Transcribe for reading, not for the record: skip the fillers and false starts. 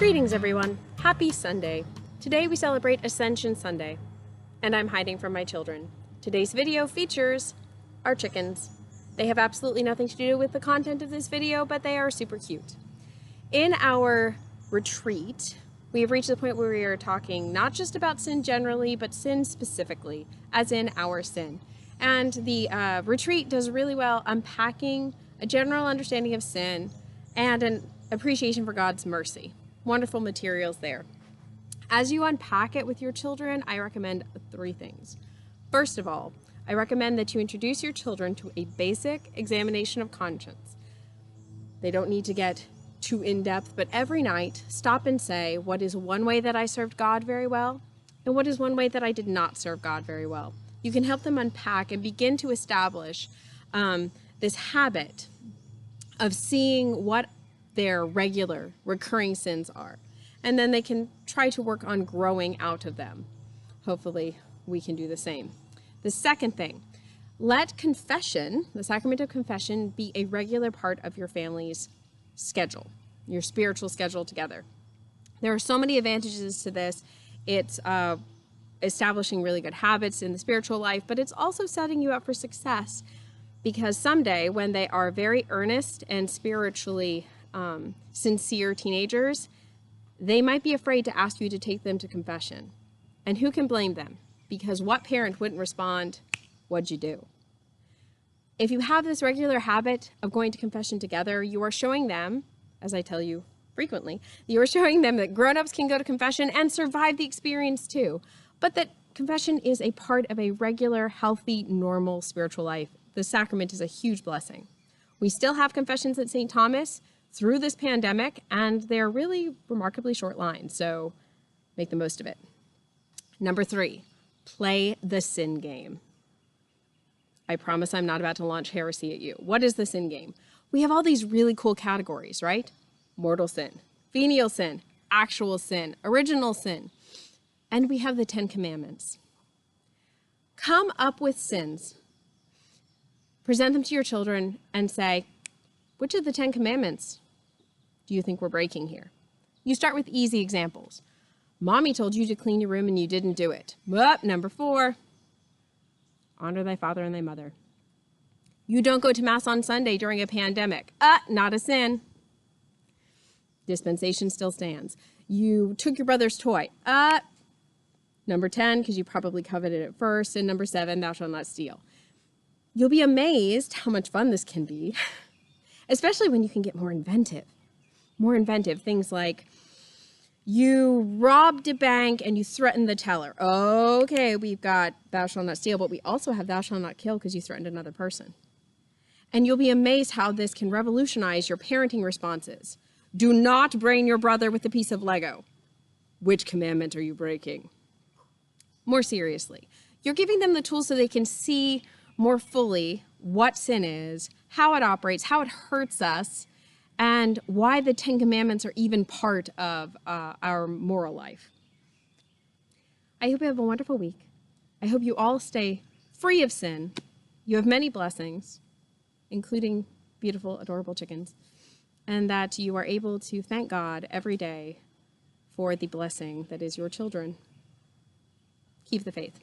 Greetings everyone, happy Sunday. Today we celebrate Ascension Sunday, and I'm hiding from my children. Today's video features our chickens. They have absolutely nothing to do with the content of this video, but they are super cute. In our retreat, we have reached the point where we are talking not just about sin generally, but sin specifically, as in our sin. And the retreat does really well unpacking a general understanding of sin and an appreciation for God's mercy. Wonderful materials there. As you unpack it with your children, I recommend 3 things. First of all, I recommend that you introduce your children to a basic examination of conscience. They don't need to get too in-depth, but every night, stop and say, what is one way that I served God very well? And what is one way that I did not serve God very well? You can help them unpack and begin to establish this habit of seeing what their regular, recurring sins are. And then they can try to work on growing out of them. Hopefully, we can do the same. The second thing, let confession, the sacrament of confession, be a regular part of your family's schedule, your spiritual schedule together. There are so many advantages to this. It's establishing really good habits in the spiritual life, but it's also setting you up for success, because someday when they are very earnest and spiritually sincere teenagers, they might be afraid to ask you to take them to confession. And who can blame them? Because what parent wouldn't respond, "What'd you do?" If you have this regular habit of going to confession together, you are showing them, as I tell you frequently, you are showing them that grown-ups can go to confession and survive the experience too, but that confession is a part of a regular, healthy, normal spiritual life. The sacrament is a huge blessing. We still have confessions at St. Thomas through this pandemic, and they're really remarkably short lines, so make the most of it. Number 3, play the sin game. I promise I'm not about to launch heresy at you. What is the sin game? We have all these really cool categories, right? Mortal sin, venial sin, actual sin, original sin, and we have the 10 Commandments. Come up with sins. Present them to your children and say, which of the 10 Commandments do you think we're breaking here? You start with easy examples. Mommy told you to clean your room and you didn't do it. Number 4, honor thy father and thy mother. You don't go to Mass on Sunday during a pandemic. Not a sin. Dispensation still stands. You took your brother's toy. Number 10, because you probably coveted it first. And number 7, thou shalt not steal. You'll be amazed how much fun this can be, especially when you can get more inventive. More inventive, things like you robbed a bank and you threatened the teller. Okay, we've got thou shalt not steal, but we also have thou shalt not kill because you threatened another person. And you'll be amazed how this can revolutionize your parenting responses. Do not brain your brother with a piece of Lego. Which commandment are you breaking? More seriously, you're giving them the tools so they can see more fully what sin is, how it operates, how it hurts us, and why the 10 Commandments are even part of our moral life. I hope you have a wonderful week. I hope you all stay free of sin. You have many blessings, including beautiful, adorable chickens, and that you are able to thank God every day for the blessing that is your children. Keep the faith.